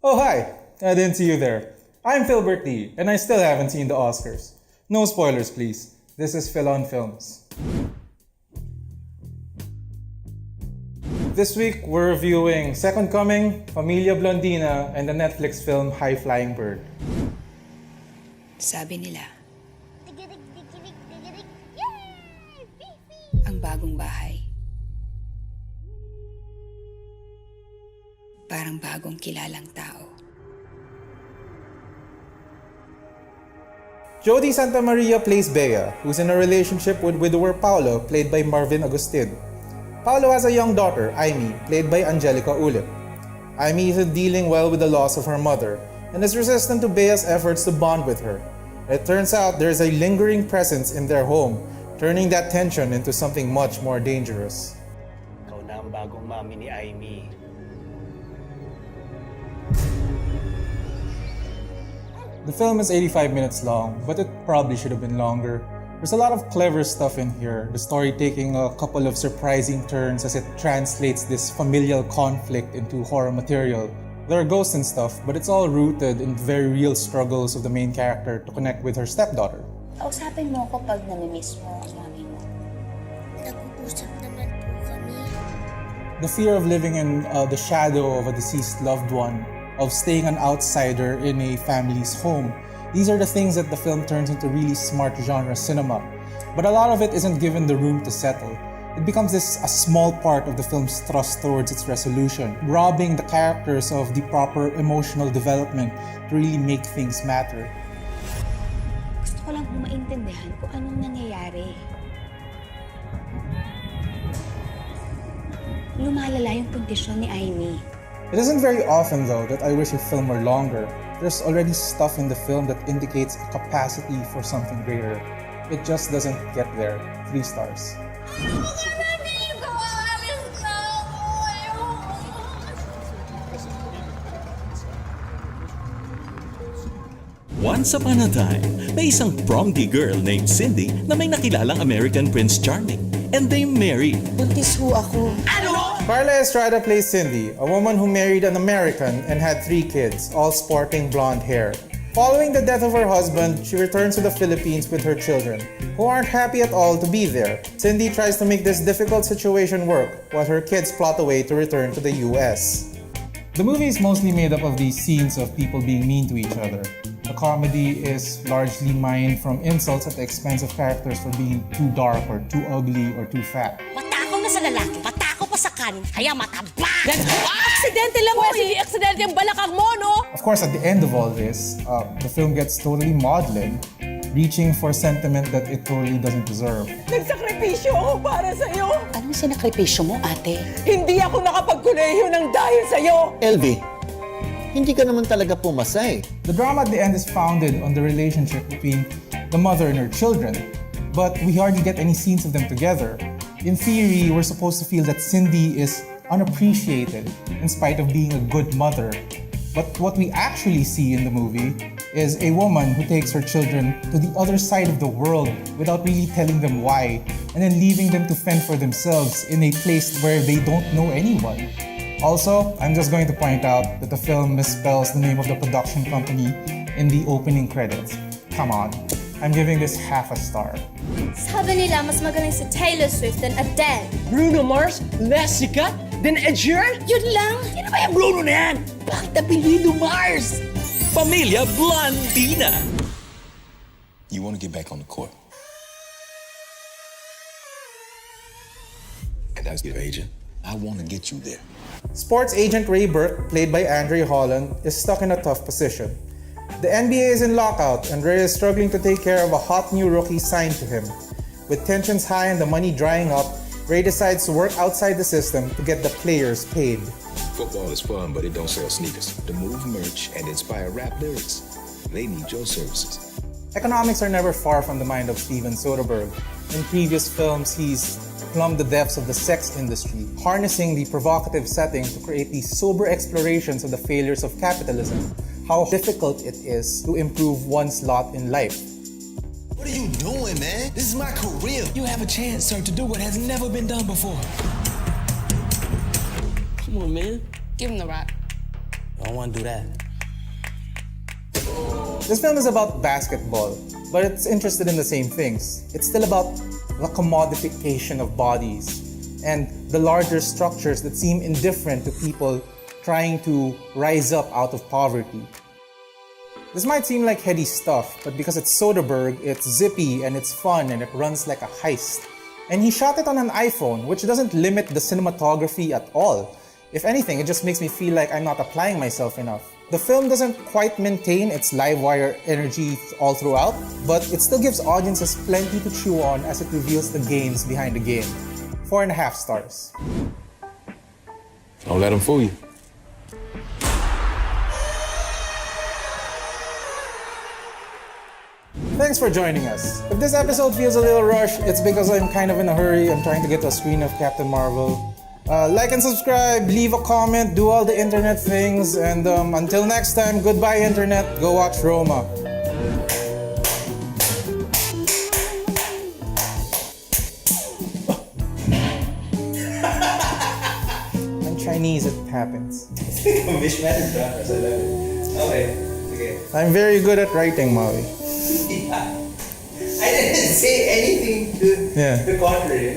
Oh, hi! I didn't see you there. I'm Philbert D, and I still haven't seen the Oscars. No spoilers, please. This is Phil on Films. This week, we're reviewing Second Coming, Familia Blondina, and the Netflix film High Flying Bird. Sabi nila, ang bagong bahay, parang bagong kilalang tao. Jodi Sta plays Bea, who's in a relationship with widower Paolo, played by Marvin Agustin. Paolo has a young daughter, Aimee, played by Angelica Ulip. Aimee isn't dealing well with the loss of her mother and is resistant to Bea's efforts to bond with her. It turns out there's a lingering presence in their home, turning that tension into something much more dangerous. Ikaw na ang bagong mami ni Aimee. The film is 85 minutes long, but it probably should have been longer. There's a lot of clever stuff in here, the story taking a couple of surprising turns as it translates this familial conflict into horror material. There are ghosts and stuff, but it's all rooted in very real struggles of the main character to connect with her stepdaughter. Kausapin mo ako pag namimiss mo ang mami mo. Nag-uusap naman po kami. The fear of living in the shadow of a deceased loved one, of staying an outsider in a family's home. These are the things that the film turns into really smart genre cinema. But a lot of it isn't given the room to settle. It becomes a small part of the film's thrust towards its resolution, robbing the characters of the proper emotional development to really make things matter. Gusto ko lang kung maintindihan kung anong nangyayari. Lumalala yung kondisyon ni Aimee. It isn't very often, though, that I wish a film were longer. There's already stuff in the film that indicates a capacity for something greater. It just doesn't get there. 3 stars. Once upon a time, may isang prom-day girl named Cindy na may nakilalang American Prince Charming. And they married. Buntis ho ako. Karla Estrada plays Cindy, a woman who married an American and had 3 kids, all sporting blonde hair. Following the death of her husband, she returns to the Philippines with her children, who aren't happy at all to be there. Cindy tries to make this difficult situation work, while her kids plot a way to return to the US. The movie is mostly made up of these scenes of people being mean to each other. The comedy is largely mined from insults at the expense of characters for being too dark or too ugly or too fat. Matakaw na sa lalaki, matakaw pa sa kanin, kaya mataba! Aksidente lang mo, hindi aksidente yung balakang mo, no? Of course, at the end of all this, the film gets totally maudlin, reaching for sentiment that it totally doesn't deserve. Nagsakripisyo ako para sa'yo. Anong sinakripisyo mo, ate? Hindi ako nakapagkulehiyo ng dahil sa'yo. LV, hindi ka naman talaga pumasay. The drama at the end is founded on the relationship between the mother and her children, but we hardly get any scenes of them together. In theory, we're supposed to feel that Cindy is unappreciated in spite of being a good mother. But what we actually see in the movie is a woman who takes her children to the other side of the world without really telling them why, and then leaving them to fend for themselves in a place where they don't know anyone. Also, I'm just going to point out that the film misspells the name of the production company in the opening credits. Come on, I'm giving this half a star. Sabi nila mas magaling si Taylor Swift than Adele. Bruno Mars? Less sikat? Than Ed Sheeran? Yun lang! Sino ba yung Bruno na yan? Bakit napilido Mars? Familia Blondina. You want to get back on the court. And as your agent, I want to get you there. Sports agent Ray Burke, played by Andre Holland, is stuck in a tough position. The NBA is in lockout and Ray is struggling to take care of a hot new rookie signed to him. With tensions high and the money drying up, Ray decides to work outside the system to get the players paid. Football is fun, but it don't sell sneakers. To move merch and inspire rap lyrics, they need your services. Economics are never far from the mind of Steven Soderbergh. In previous films, he's plumbed the depths of the sex industry, harnessing the provocative setting to create these sober explorations of the failures of capitalism, how difficult it is to improve one's lot in life. What are you doing, man? This is my career. You have a chance, sir, to do what has never been done before. Come on, man. Give him the rock. I don't want to do that. This film is about basketball, but it's interested in the same things. It's still about the commodification of bodies and the larger structures that seem indifferent to people trying to rise up out of poverty. This might seem like heady stuff, but because it's Soderbergh, it's zippy and it's fun and it runs like a heist. And he shot it on an iPhone, which doesn't limit the cinematography at all. If anything, it just makes me feel like I'm not applying myself enough. The film doesn't quite maintain its live wire energy all throughout, but it still gives audiences plenty to chew on as it reveals the games behind the game. 4.5 stars. Don't let them fool you. Thanks for joining us. If this episode feels a little rushed, it's because I'm kind of in a hurry. I'm trying to get to a screen of Captain Marvel. Like and subscribe, leave a comment, do all the internet things, and until next time, goodbye internet, go watch Roma. I'm Chinese, it happens. Mishmash genres, I love it. Okay. I'm very good at writing, Maui. I didn't say anything to Yeah. the contrary.